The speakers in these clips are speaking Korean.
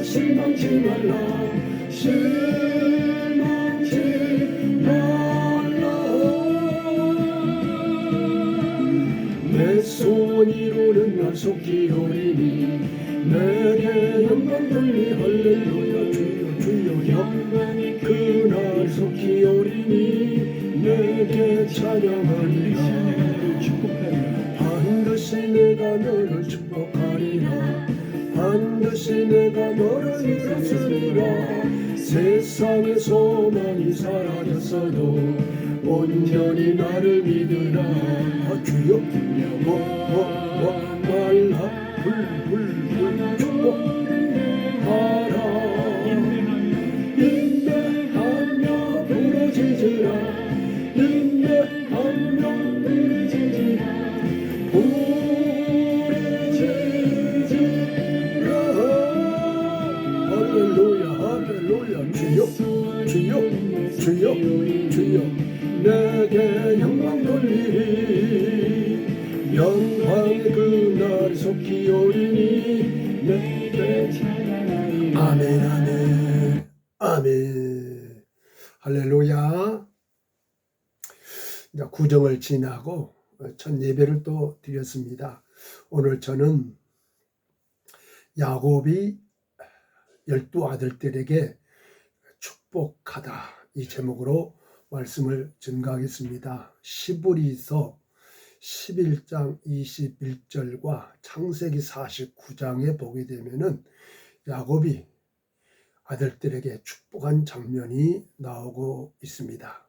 실망치 말라 실망치 말라 내 소원 이루는 날 속히 오리니 내게 영광 돌리 할렐루야 주여 주여 영광이 그날 속히 오리니 내게 찬양하리라 반드시 내가 너를 축복하리라 반드시 내가 너를 일으키리라 세상의 소망이 사라졌어도 온전히 나를 믿으라 주여 말라 불 축복하라 인내하며 부르짖으라 인내하며 부르짖으라 할렐루야 주여 내게 영광 돌리리 영광의 그날이 속히 오리니 내게 찬양하리 아멘 할렐루야. 이제 구정을 지나고 첫 예배를 또 드렸습니다. 오늘 저는 야곱이 12 아들들에게 축복하다 이 제목으로 말씀을 전가하겠습니다. 시브리서 11장 21절과 창세기 49장에 보게 되면은 야곱이 아들들에게 축복한 장면이 나오고 있습니다.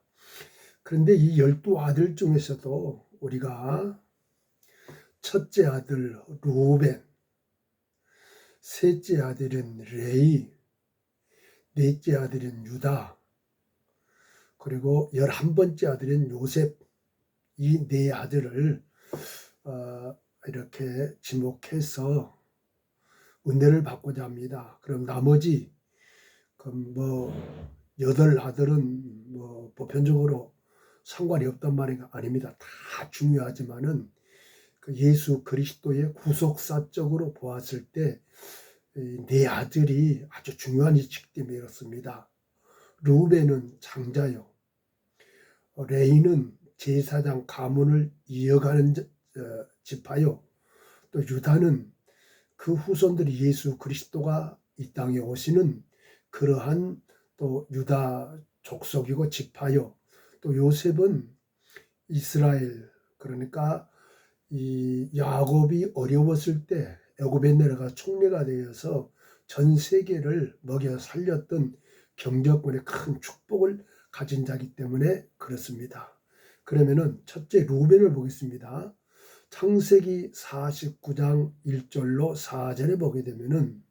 그런데 이 12 아들 중에서도 우리가 첫째 아들 루벤, 셋째 아들은 레위, 넷째 아들은 유다, 그리고 11번째 아들은 요셉, 이 네 아들을 이렇게 지목해서 은혜를 받고자 합니다. 그럼 나머지 8 아들은 보편적으로 상관이 없단 말이 아닙니다. 다 중요하지만은 그 예수 그리스도의 구속사적으로 보았을 때 네 아들이 아주 중요한 이치기 때문에 이렇습니다. 루벤은 장자요. 레위는 제사장 가문을 이어가는 지파요. 또 유다는 그 후손들이 예수 그리스도가 이 땅에 오시는 그러한 또 유다 족속이고 지파요. 또 요셉은 이스라엘, 그러니까 이 야곱이 어려웠을 때 애굽에 내려가 총리가 되어서 전 세계를 먹여 살렸던 경제권의 큰 축복을 가진 자이기 때문에 그렇습니다. 그러면은 첫째 루벤을 보겠습니다. 창세기 49장 1절로 4절에 보게 되면은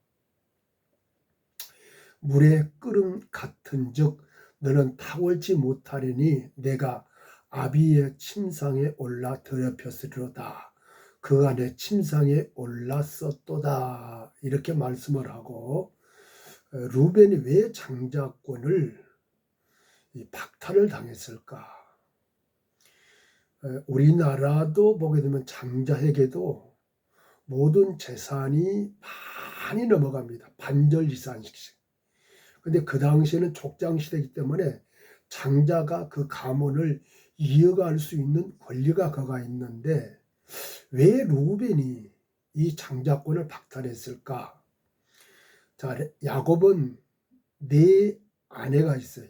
물의 끓음 같은즉 너는 탁월지 못하리니 내가 아비의 침상에 올라 더럽혔으리로다. 그가 내 침상에 올랐었도다. 이렇게 말씀을 하고 루벤이 왜 장자권을 박탈을 당했을까? 우리나라도 보게 되면 장자에게도 모든 재산이 많이 넘어갑니다. 반절 이상씩. 근데 그 당시에는 족장시대이기 때문에 장자가 그 가문을 이어갈 수 있는 권리가 그가 있는데 왜 루벤이 이 장자권을 박탈했을까? 자, 야곱은 4 아내가 있어요.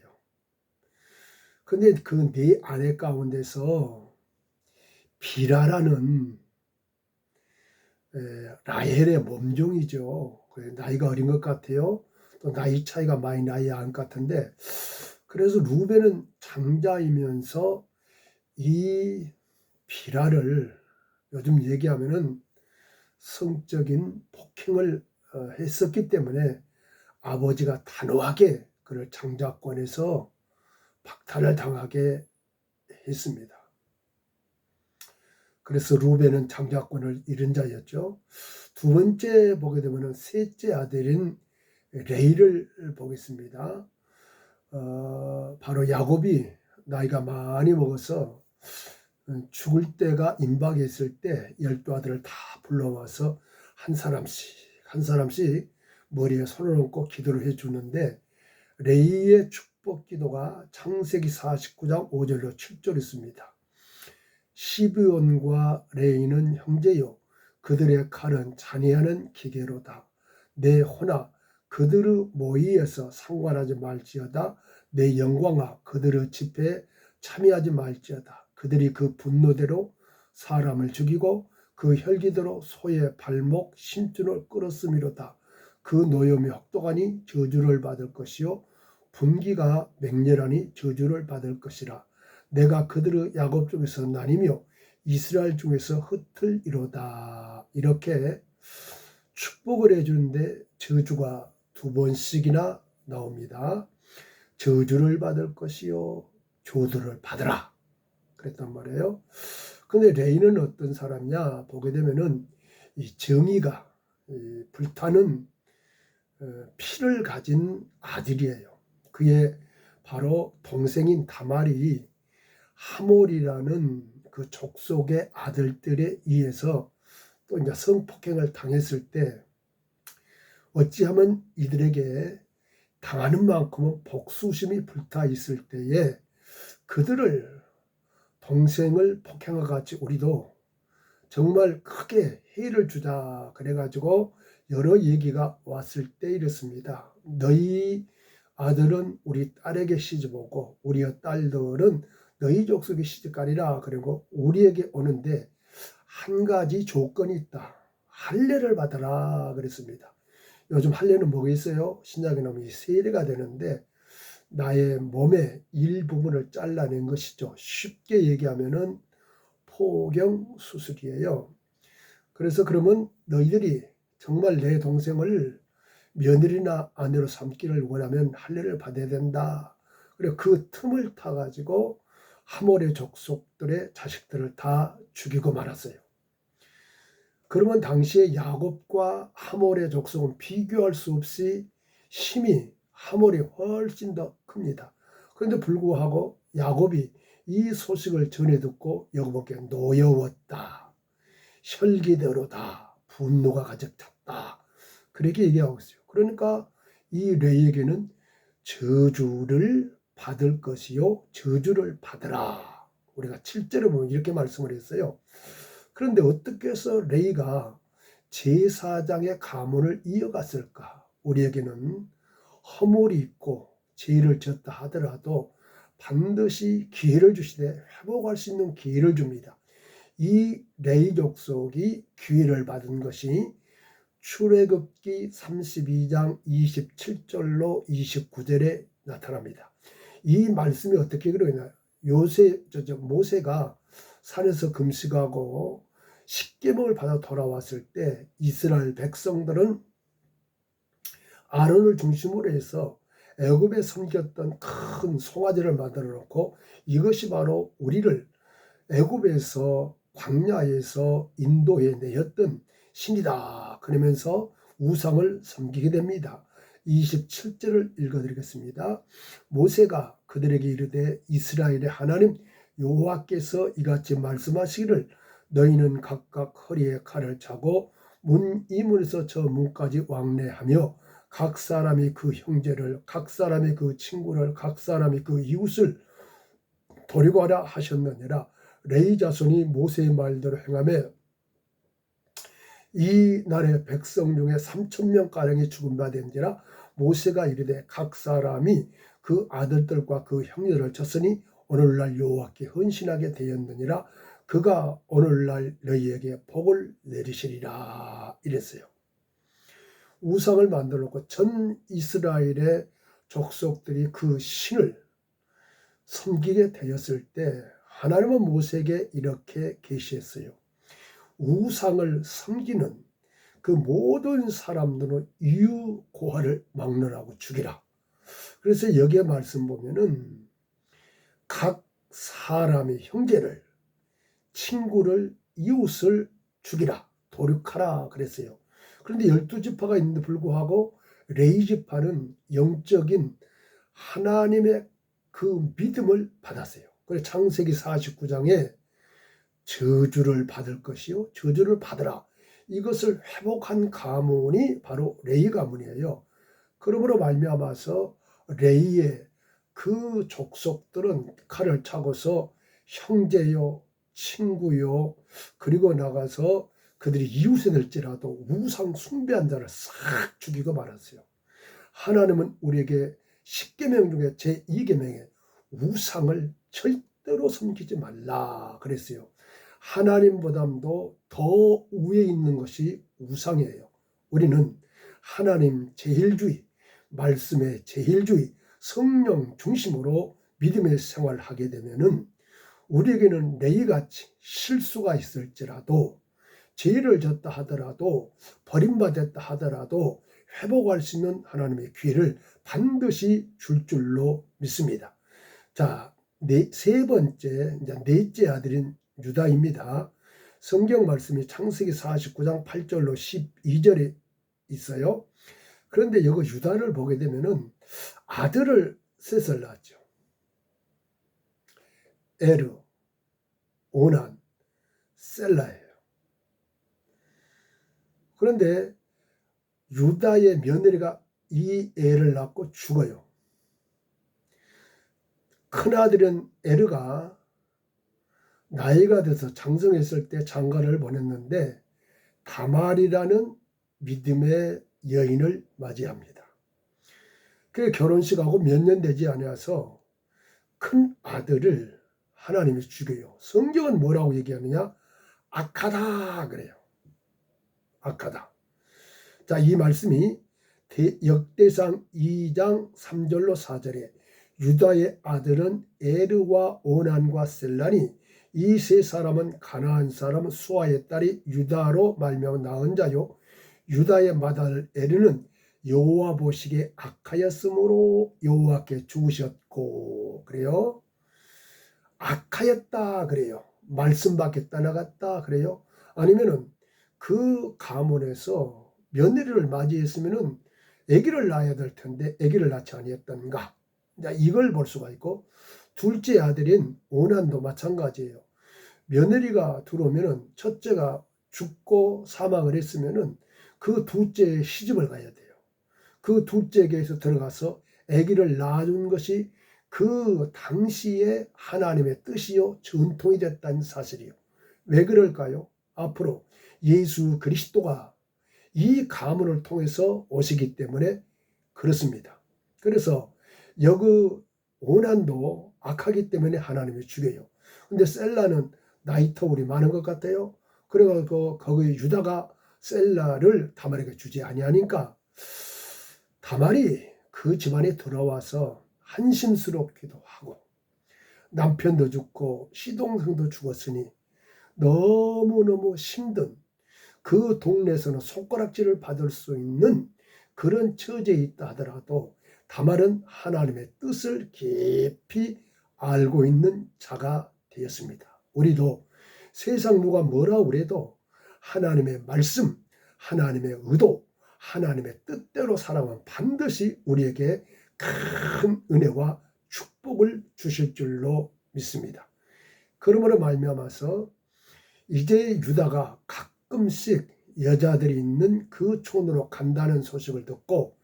근데 그 4 아내 가운데서 비라라는 라헬의 몸종이죠. 나이가 어린 것 같아요. 또 나이 차이가 많이 나이 안 같은데 그래서 루벤은 장자이면서 이 비라를 요즘 얘기하면은 성적인 폭행을 했었기 때문에 아버지가 단호하게 그를 장자권에서 박탈을 당하게 했습니다. 그래서 루벤은 장자권을 잃은 자였죠. 두 번째 보게 되면 셋째 아들인 레이를 보겠습니다. 바로 야곱이 나이가 많이 먹어서 죽을 때가 임박했을 때 12 아들을 다 불러와서 한 사람씩 한 사람씩 머리에 손을 얹고 기도를 해주는데 레이의 축복 기도가 창세기 49장 5절로 7절 있습니다. 시브온과 레이는 형제요 그들의 칼은 잔해하는 기계로다. 내 호나 그들의 모의에서 상관하지 말지어다. 내 영광아 그들의 집회에 참여하지 말지어다. 그들이 그 분노대로 사람을 죽이고 그 혈기대로 소의 발목 심줄을 끌었음이로다. 그 노염이 혹독하니 저주를 받을 것이요 분기가 맹렬하니 저주를 받을 것이라. 내가 그들의 야곱 중에서 나뉘며 이스라엘 중에서 흩을이로다. 이렇게 축복을 해주는데 저주가 두 번씩이나 나옵니다. 저주를 받을 것이요 조도를 받으라 그랬단 말이에요. 근데 레이는 어떤 사람이냐 보게 되면은 이 정의가 불타는 피를 가진 아들이에요. 그의 바로 동생인 다말이 하몰이라는 그 족속의 아들들에 의해서 또 이제 성폭행을 당했을 때 어찌하면 이들에게 당하는 만큼은 복수심이 불타 있을 때에 그들을 동생을 폭행과 같이 우리도 정말 크게 해를 주자 그래가지고 여러 얘기가 왔을 때 이렇습니다. 너희 아들은 우리 딸에게 시집오고 우리의 딸들은 너희 족속에 시집가리라. 그리고 우리에게 오는데 한 가지 조건이 있다. 할례를 받아라 그랬습니다. 요즘 할례는 뭐가 있어요? 신약에 나오면 세례가 되는데 나의 몸의 일부분을 잘라낸 것이죠. 쉽게 얘기하면은 포경 수술이에요. 그래서 그러면 너희들이 정말 내 동생을 며느리나 아내로 삼기를 원하면 할례를 받아야 된다. 그리고 그 틈을 타가지고 하몰의 족속들의 자식들을 다 죽이고 말았어요. 그러면 당시에 야곱과 하몰의 족속은 비교할 수 없이 힘이 하몰이 훨씬 더 큽니다. 그런데 불구하고 야곱이 이 소식을 전해 듣고 야곱에게 노여웠다. 혈기대로다. 분노가 가득 찼다. 그렇게 얘기하고 있어요. 그러니까 이 레이에게는 저주를 받을 것이요 저주를 받으라. 우리가 7절에 보면 이렇게 말씀을 했어요. 그런데 어떻게 해서 레이가 제사장의 가문을 이어갔을까? 우리에게는 허물이 있고 죄를 졌다 하더라도 반드시 기회를 주시되 회복할 수 있는 기회를 줍니다. 이 레이 족속이 기회를 받은 것이 출애굽기 32장 27절로 29절에 나타납니다. 이 말씀이 어떻게 그러냐? 모세가 산에서 금식하고 십계명을 받아 돌아왔을 때 이스라엘 백성들은 아론을 중심으로 해서 애굽에 섬겼던 큰 송아지를 만들어 놓고 이것이 바로 우리를 애굽에서 광야에서 인도해 내었던 신이다. 그러면서 우상을 섬기게 됩니다. 27절을 읽어드리겠습니다. 모세가 그들에게 이르되 이스라엘의 하나님 여호와께서 이같이 말씀하시기를 너희는 각각 허리에 칼을 차고 이 문에서 저 문까지 왕래하며 각 사람이 그 형제를 각 사람이 그 친구를 각 사람이 그 이웃을 도리고하라 하셨느니라. 레위 자손이 모세의 말대로 행하며 이 날에 백성 중에 3,000명가량이 죽은 바 된지라. 모세가 이르되 각 사람이 그 아들들과 그 형제들을 쳤으니 오늘날 여호와께 헌신하게 되었느니라. 그가 오늘날 너희에게 복을 내리시리라 이랬어요. 우상을 만들어 놓고 전 이스라엘의 족속들이 그 신을 섬기게 되었을 때 하나님은 모세에게 이렇게 계시했어요. 우상을 섬기는 그 모든 사람들은 이유고화를 막론하고 죽이라. 그래서 여기에 말씀 보면은 각 사람의 형제를 친구를 이웃을 죽이라 도륙하라 그랬어요. 그런데 12지파가 있는데 불구하고 레위지파는 영적인 하나님의 그 믿음을 받았어요. 그래서 창세기 49장에 저주를 받을 것이요 저주를 받으라. 이것을 회복한 가문이 바로 레위 가문이에요. 그러므로 말미암아서 레위의 그 족속들은 칼을 차고서 형제요, 친구요, 그리고 나가서 그들이 이웃에 될지라도 우상 숭배한 자를 싹 죽이고 말았어요. 하나님은 우리에게 10계명 중에 제2계명에 우상을 절대로 섬기지 말라 그랬어요. 하나님보다도 더 위에 있는 것이 우상이에요. 우리는 하나님 제일주의, 말씀의 제일주의, 성령 중심으로 믿음의 생활을 하게 되면은 우리에게는 레위같이 실수가 있을지라도, 죄를 졌다 하더라도, 버림받았다 하더라도 회복할 수 있는 하나님의 기회를 반드시 줄 줄로 믿습니다. 자, 세 번째, 이제 넷째 아들인 유다입니다. 성경 말씀이 창세기 49장 8절로 12절에 있어요. 그런데 여기 유다를 보게 되면은 아들을 셋을 낳았죠. 에르, 오난, 셀라예요. 그런데 유다의 며느리가 이 애를 낳고 죽어요. 큰아들은 에르가 나이가 돼서 장성했을 때 장가를 보냈는데 다말이라는 믿음의 여인을 맞이합니다. 그 결혼식하고 몇 년 되지 않아서 큰 아들을 하나님이 죽여요. 성경은 뭐라고 얘기하느냐? 악하다 그래요. 악하다. 자, 이 말씀이 역대상 2장 3절로 4절에 유다의 아들은 에르와 오난과 셀라니 이 세 사람은 가나안 사람 수아의 딸이 유다로 말미암아 낳은 자요. 유다의 맏아들 에르는 여호와 보시기에 악하였으므로 여호와께 죽으셨고 그래요. 악하였다 그래요. 말씀 밖에 떠나갔다 그래요. 아니면은 그 가문에서 며느리를 맞이했으면은 아기를 낳아야 될 텐데 아기를 낳지 아니했던가. 이걸 볼 수가 있고 둘째 아들인 오난도 마찬가지예요. 며느리가 들어오면은 첫째가 죽고 사망을 했으면은 그 둘째의 시집을 가야 돼요. 그 둘째에게서 들어가서 아기를 낳아준 것이 그 당시에 하나님의 뜻이요 전통이 됐다는 사실이요. 왜 그럴까요? 앞으로 예수 그리스도가 이 가문을 통해서 오시기 때문에 그렇습니다. 그래서 여기 오난도 악하기 때문에 하나님이 죽여요. 근데 셀라는 나이 터울이 많은 것 같아요. 그래가지고 거기 유다가 셀라를 다말에게 주지 아니하니까 다말이 그 집안에 들어와서 한심스럽기도 하고 남편도 죽고 시동생도 죽었으니 너무너무 힘든 그 동네에서는 손가락질을 받을 수 있는 그런 처지에 있다 하더라도 다말은 하나님의 뜻을 깊이 알고 있는 자가 되었습니다. 우리도 세상 누가 뭐라 그래도 하나님의 말씀, 하나님의 의도, 하나님의 뜻대로 살아가면 반드시 우리에게 큰 은혜와 축복을 주실 줄로 믿습니다. 그러므로 말미암아서 이제 유다가 가끔씩 여자들이 있는 그 촌으로 간다는 소식을 듣고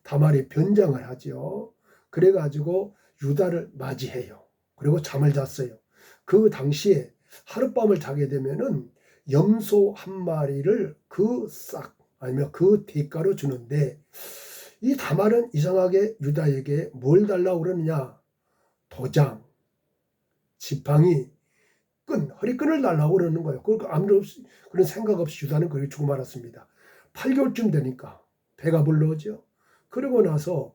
다말이 변장을 하죠. 그래가지고 유다를 맞이해요. 그리고 잠을 잤어요. 그 당시에 하룻밤을 자게 되면은 염소 한 마리를 그 싹 아니면 그 대가로 주는데 이 다말은 이상하게 유다에게 뭘 달라고 그러느냐? 도장, 지팡이, 허리끈을 달라고 그러는 거예요. 그러니까 아무런 그런 생각 없이 유다는 그렇게 죽고 말았습니다. 8개월쯤 되니까 배가 불러오죠. 그러고 나서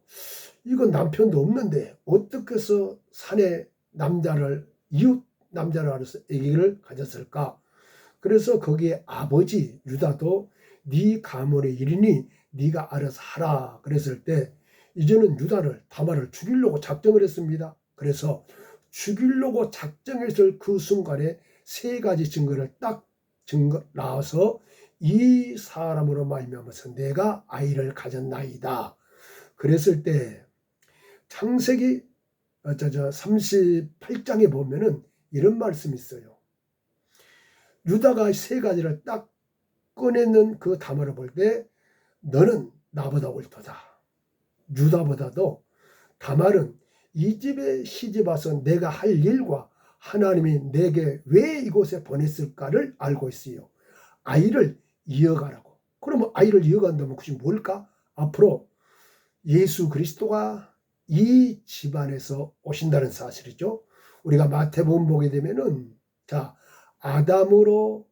이건 남편도 없는데 어떻게 해서 산에 남자를 이웃 남자를 알아서 아기를 가졌을까? 그래서 거기에 아버지 유다도 네 가문의 일이니 네가 알아서 하라 그랬을 때 이제는 유다를 다말을 죽이려고 작정을 했습니다. 그래서 죽이려고 작정했을 그 순간에 세 가지 증거를 딱 나와서 이 사람으로 말미암아서 내가 아이를 가졌나이다. 그랬을 때 창세기 38장에 보면은 이런 말씀이 있어요. 유다가 세 가지를 딱 꺼내는 그 다말을 볼 때 너는 나보다 옳도다. 유다보다도 다말은 이 집에 시집 와서 내가 할 일과 하나님이 내게 왜 이곳에 보냈을까를 알고 있어요. 아이를 이어가라고. 그러면 아이를 이어간다면 그것이 뭘까? 앞으로 예수 그리스도가 이 집안에서 오신다는 사실이죠. 우리가 마태복음 보게 되면은 자, 아담으로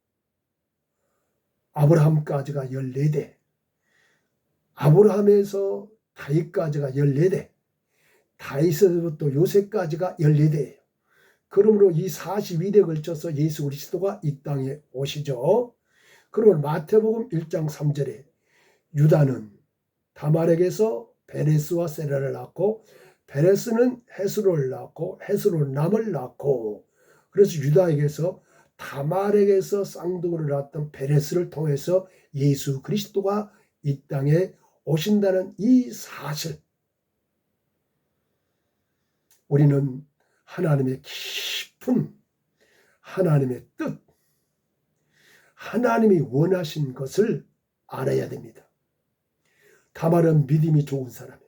아브라함까지가 14대, 아브라함에서 다윗까지가 14대, 다윗에서부터 요셉까지가 14대예요. 그러므로 이 42대에 걸쳐서 예수 그리스도가 이 땅에 오시죠. 그러면 마태복음 1장 3절에 유다는 다말에게서 베레스와 세라를 낳고 베레스는 헤스로를 낳고 헤스로는 남을 낳고 그래서 유다에게서 다말에게서 쌍둥이를 낳았던 베레스를 통해서 예수 그리스도가 이 땅에 오신다는 이 사실, 우리는 하나님의 깊은 하나님의 뜻, 하나님이 원하신 것을 알아야 됩니다. 다말은 믿음이 좋은 사람이에요.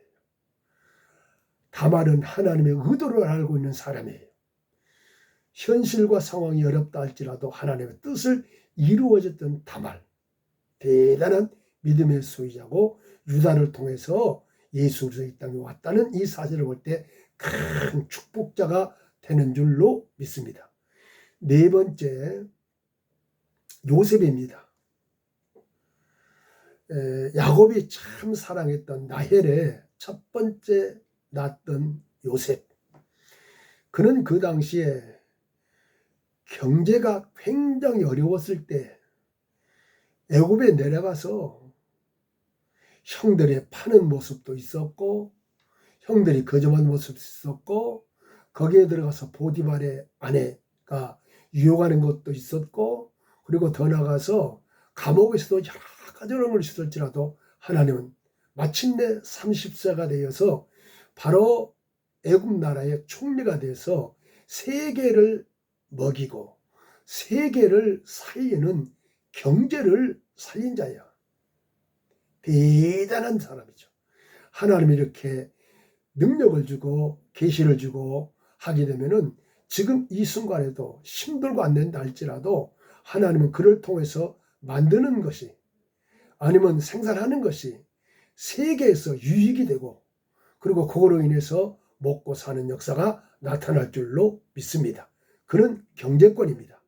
다말은 하나님의 의도를 알고 있는 사람이에요. 현실과 상황이 어렵다 할지라도 하나님의 뜻을 이루어졌던 다말, 대단한 믿음의 소유자고 유다를 통해서 예수 그리스도 이 땅에 왔다는 이 사실을 볼 때 큰 축복자가 되는 줄로 믿습니다. 네 번째, 요셉입니다. 야곱이 참 사랑했던 라헬의 첫 번째 낳았던 요셉. 그는 그 당시에 경제가 굉장히 어려웠을 때 애굽에 내려가서 형들이 파는 모습도 있었고 형들이 거저만 모습도 있었고 거기에 들어가서 보디발의 아내가 유혹하는 것도 있었고 그리고 더 나가서 감옥에서도 여러 가지 어려움을 있을지라도 하나님은 마침내 30세가 되어서 바로 애굽 나라의 총리가 돼서 세계를 먹이고 세계를 살리는 경제를 살린 자야. 대단한 사람이죠. 하나님이 이렇게 능력을 주고 계시를 주고 하게 되면은 지금 이 순간에도 힘들고 안 된다 할지라도 하나님은 그를 통해서 만드는 것이 아니면 생산하는 것이 세계에서 유익이 되고 그리고 그거로 인해서 먹고 사는 역사가 나타날 줄로 믿습니다. 그는 경제권입니다.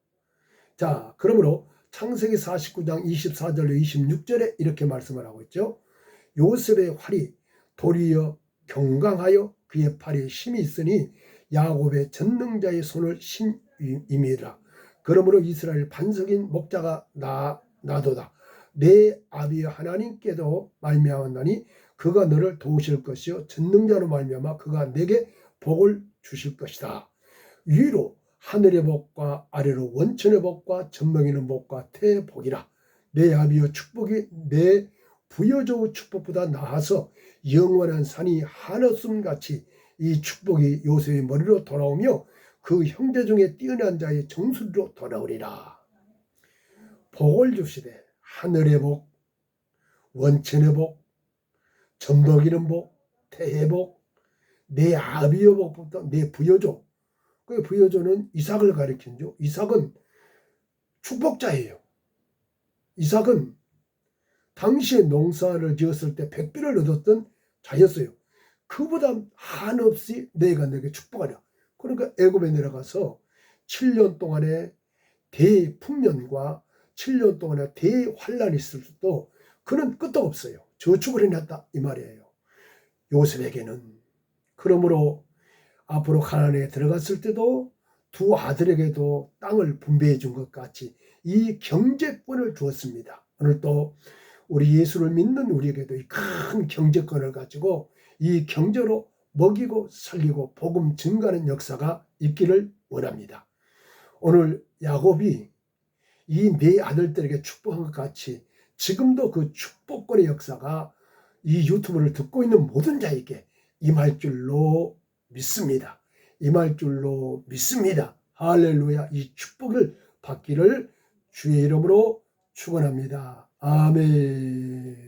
자, 그러므로 창세기 49장 24절로 26절에 이렇게 말씀을 하고 있죠. 요셉의 활이 도리어 경강하여 그의 팔에 힘이 있으니 야곱의 전능자의 손을 신임이라. 그러므로 이스라엘 반석인 목자가 나도다. 내 아비 하나님께도 말미암았나니 그가 너를 도우실 것이요 전능자로 말미암아 그가 내게 복을 주실 것이다. 위로 하늘의 복과 아래로 원천의 복과 젖먹이는 복과 태의 복이라. 내 아비의 축복이 내 부여조의 축복보다 나아서 영원한 산이 한없음같이 이 축복이 요셉의 머리로 돌아오며 그 형제 중에 뛰어난 자의 정수리로 돌아오리라. 복을 주시되 하늘의 복, 원천의 복, 젖먹이는 복, 태의 복, 내 아비의 복부터 내 부여조. 그 부여조는 이삭을 가리킨죠. 이삭은 축복자예요. 이삭은 당시에 농사를 지었을 때 백비를 얻었던 자였어요. 그보다 한없이 내가 내게 축복하랴. 그러니까 애굽에 내려가서 7년 동안의 대풍년과 7년 동안의 대환란이 있을 때도 그는 끄떡 없어요. 저축을 해놨다 이 말이에요. 요셉에게는. 그러므로 앞으로 가나안에 들어갔을 때도 두 아들에게도 땅을 분배해 준 것 같이 이 경제권을 주었습니다. 오늘 또 우리 예수를 믿는 우리에게도 이 큰 경제권을 가지고 이 경제로 먹이고 살리고 복음 증가하는 역사가 있기를 원합니다. 오늘 야곱이 이 네 아들들에게 축복한 것 같이 지금도 그 축복권의 역사가 이 유튜브를 듣고 있는 모든 자에게 임할 줄로 믿습니다. 임할 줄로 믿습니다. 할렐루야. 이 축복을 받기를 주의 이름으로 축원합니다. 아멘.